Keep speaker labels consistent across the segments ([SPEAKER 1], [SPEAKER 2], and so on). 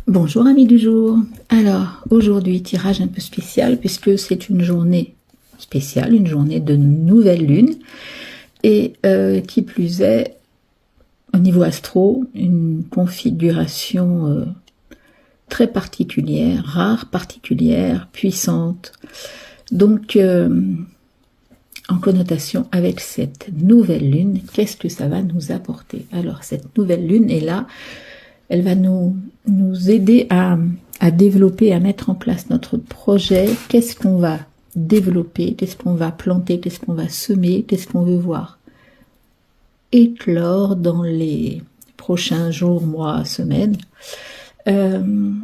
[SPEAKER 1] Bonjour amis du jour. Alors aujourd'hui tirage un peu spécial puisque c'est une journée spéciale, une journée de nouvelle lune et qui plus est au niveau astro une configuration très particulière, rare, particulière, puissante. Donc en connotation avec cette nouvelle lune, qu'est-ce que ça va nous apporter? Alors cette nouvelle lune est là. Elle va nous aider à développer, à mettre en place notre projet. Qu'est-ce qu'on va développer? Qu'est-ce qu'on va planter? Qu'est-ce qu'on va semer? Qu'est-ce qu'on veut voir éclore dans les prochains jours, mois, semaines? Voilà.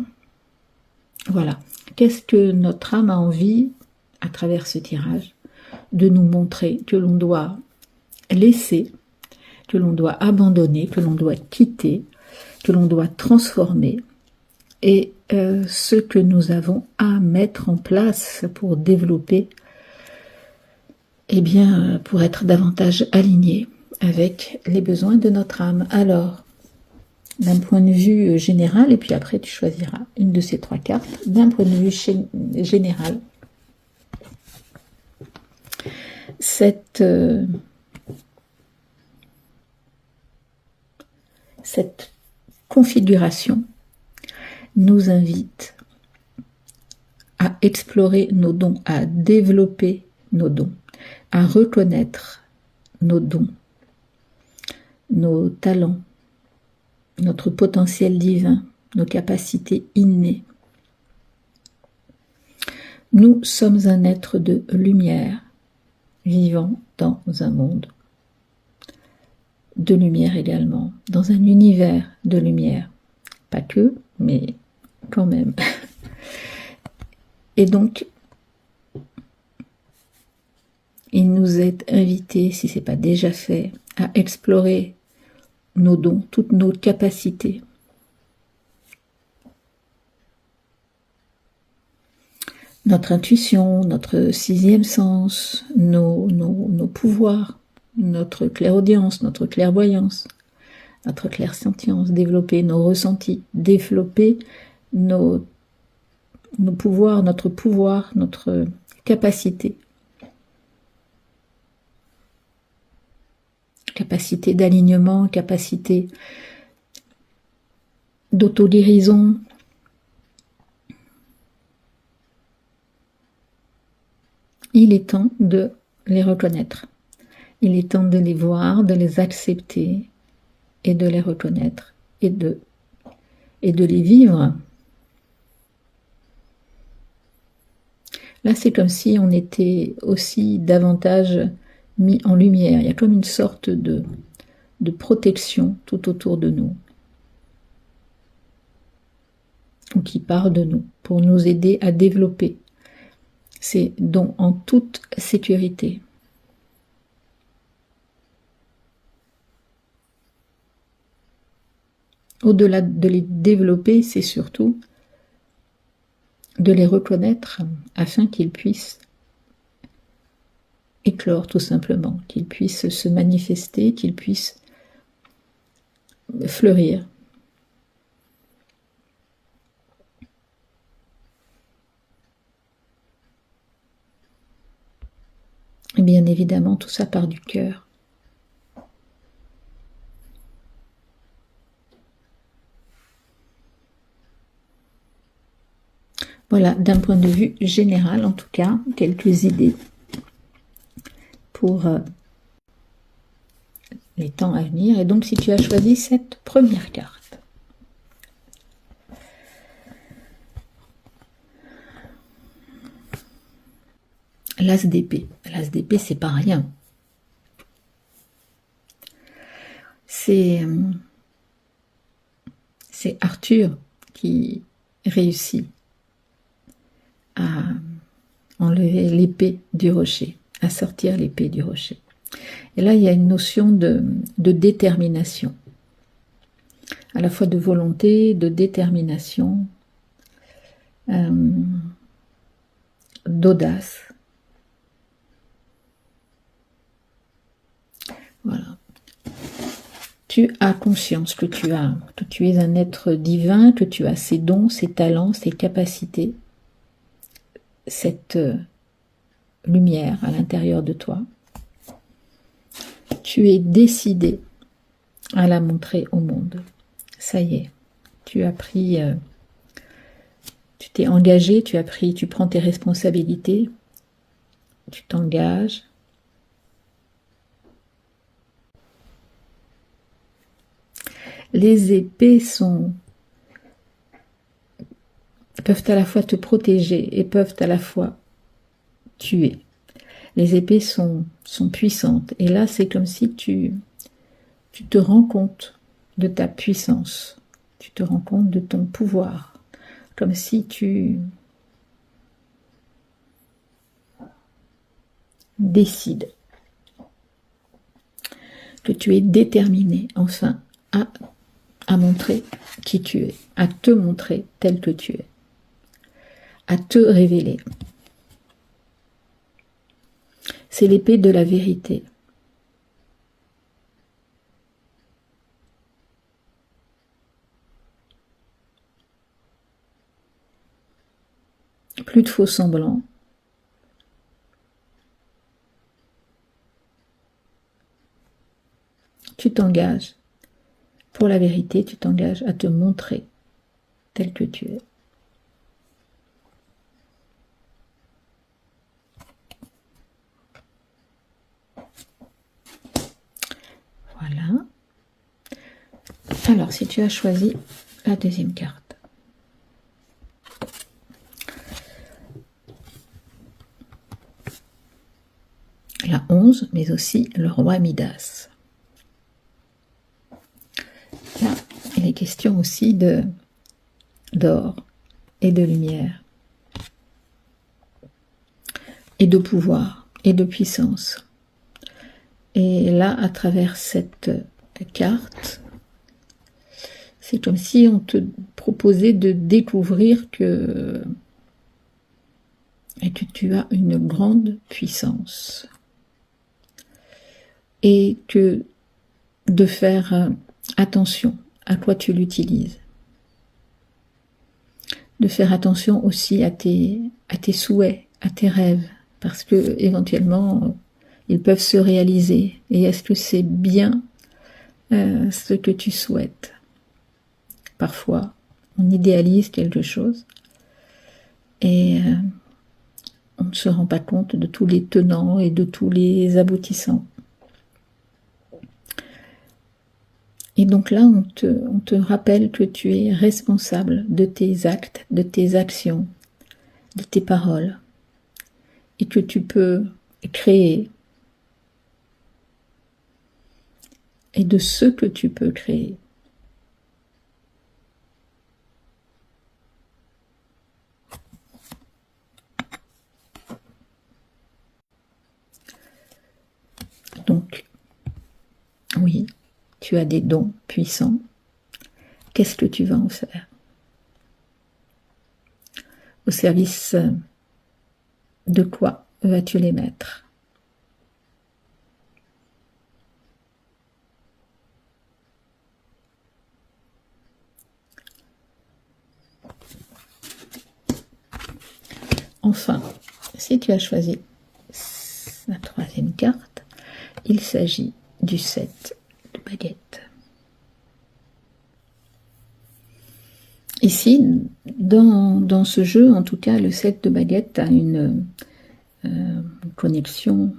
[SPEAKER 1] Qu'est-ce que notre âme a envie, à travers ce tirage, de nous montrer que l'on doit laisser, que l'on doit abandonner, que l'on doit quitter, que l'on doit transformer, et ce que nous avons à mettre en place pour développer, eh bien, pour être davantage alignés avec les besoins de notre âme. Alors, d'un point de vue général, et puis après tu choisiras une de ces trois cartes, d'un point de vue général, cette configuration nous invite à explorer nos dons, à développer nos dons, à reconnaître nos dons, nos talents, notre potentiel divin, nos capacités innées. Nous sommes un être de lumière, vivant dans un monde de lumière également, dans un univers de lumière. Pas que, mais quand même. Et donc, il nous est invité, si ce n'est pas déjà fait, à explorer nos dons, toutes nos capacités. Notre intuition, notre sixième sens, nos pouvoirs, notre clairaudience, notre clairvoyance, notre clairsentience, développer nos ressentis, développer nos pouvoirs, notre capacité d'alignement, capacité d'auto-guérison. Il est temps de les reconnaître. Il est temps de les voir, de les accepter et de les reconnaître et de les vivre. Là, c'est comme si on était aussi davantage mis en lumière. Il y a comme une sorte de protection tout autour de nous, ou qui part de nous, pour nous aider à développer ces dons en toute sécurité. Au-delà de les développer, c'est surtout de les reconnaître afin qu'ils puissent éclore tout simplement, qu'ils puissent se manifester, qu'ils puissent fleurir. Et bien évidemment, tout ça part du cœur. Voilà, d'un point de vue général, en tout cas, quelques idées pour les temps à venir. Et donc, si tu as choisi cette première carte, l'as d'épée. L'as d'épée, c'est pas rien. C'est Arthur qui réussit à enlever l'épée du rocher, à sortir l'épée du rocher. Et là, il y a une notion de détermination, à la fois de volonté, de détermination, d'audace. Voilà. tu as conscience que tu es un être divin, que tu as ces dons, ces talents, ces capacités, cette lumière à l'intérieur de toi. Tu es décidé à la montrer au monde. Ça y est, tu as pris, tu t'es engagé, tu prends tes responsabilités, tu t'engages. Les épées peuvent à la fois te protéger et peuvent à la fois tuer. Les épées sont puissantes. Et là, c'est comme si tu te rends compte de ta puissance. Tu te rends compte de ton pouvoir. Comme si tu décides que tu es déterminé, enfin, à montrer qui tu es, à te montrer tel que tu es, à te révéler. C'est l'épée de la vérité. Plus de faux semblants. Tu t'engages pour la vérité, tu t'engages à te montrer tel que tu es. Voilà. Alors, si tu as choisi la deuxième carte. La 11, mais aussi le roi Midas. Là, il est question aussi d'or et de lumière, et de pouvoir, et de puissance. Et là, à travers cette carte, c'est comme si on te proposait de découvrir que tu as une grande puissance. Et que de faire attention à quoi tu l'utilises. De faire attention aussi à tes souhaits, à tes rêves, parce que éventuellement ils peuvent se réaliser. Et est-ce que c'est bien ce que tu souhaites? Parfois, on idéalise quelque chose et on ne se rend pas compte de tous les tenants et de tous les aboutissants. Et donc là, on te rappelle que tu es responsable de tes actes, de tes actions, de tes paroles, et que tu peux créer, et de ce que tu peux créer. Donc, oui, tu as des dons puissants. Qu'est-ce que tu vas en faire? Au service de quoi vas-tu les mettre? Enfin, si tu as choisi la troisième carte, il s'agit du 7 de baguette. Ici, dans ce jeu, en tout cas, le 7 de baguette a une connexion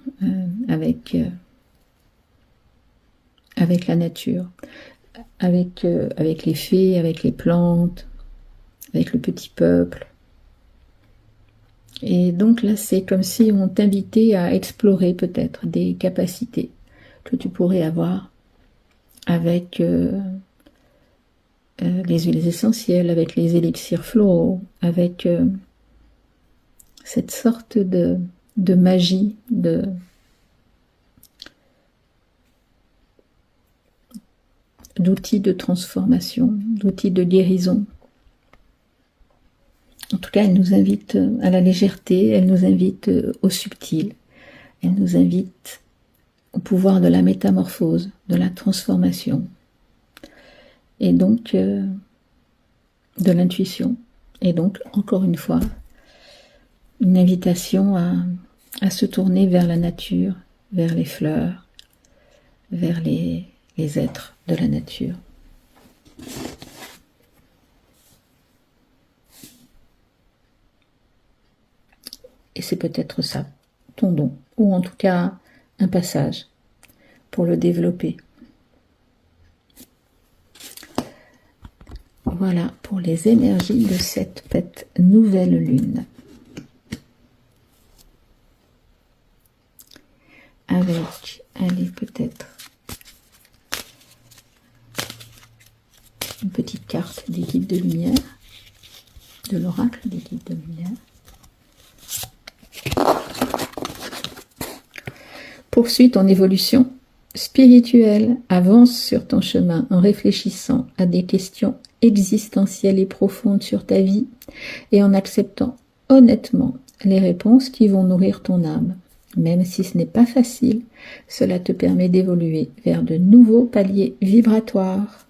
[SPEAKER 1] avec la nature, avec les fées, avec les plantes, avec le petit peuple. Et donc là, c'est comme si on t'invitait à explorer peut-être des capacités que tu pourrais avoir avec les huiles essentielles, avec les élixirs floraux, avec cette sorte de magie, d'outils de transformation, d'outils de guérison. En tout cas, elle nous invite à la légèreté, elle nous invite au subtil, elle nous invite au pouvoir de la métamorphose, de la transformation, et donc de l'intuition. Et donc, encore une fois, une invitation à se tourner vers la nature, vers les fleurs, vers les êtres de la nature. Et c'est peut-être ça, ton don, ou en tout cas un passage pour le développer. Voilà pour les énergies de cette nouvelle lune. Avec, allez, peut-être une petite carte des guides de lumière, de l'oracle des guides de lumière. Poursuis ton évolution spirituelle, avance sur ton chemin en réfléchissant à des questions existentielles et profondes sur ta vie et en acceptant honnêtement les réponses qui vont nourrir ton âme. Même si ce n'est pas facile, cela te permet d'évoluer vers de nouveaux paliers vibratoires.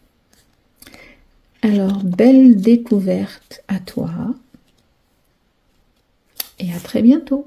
[SPEAKER 1] Alors, belle découverte à toi et à très bientôt.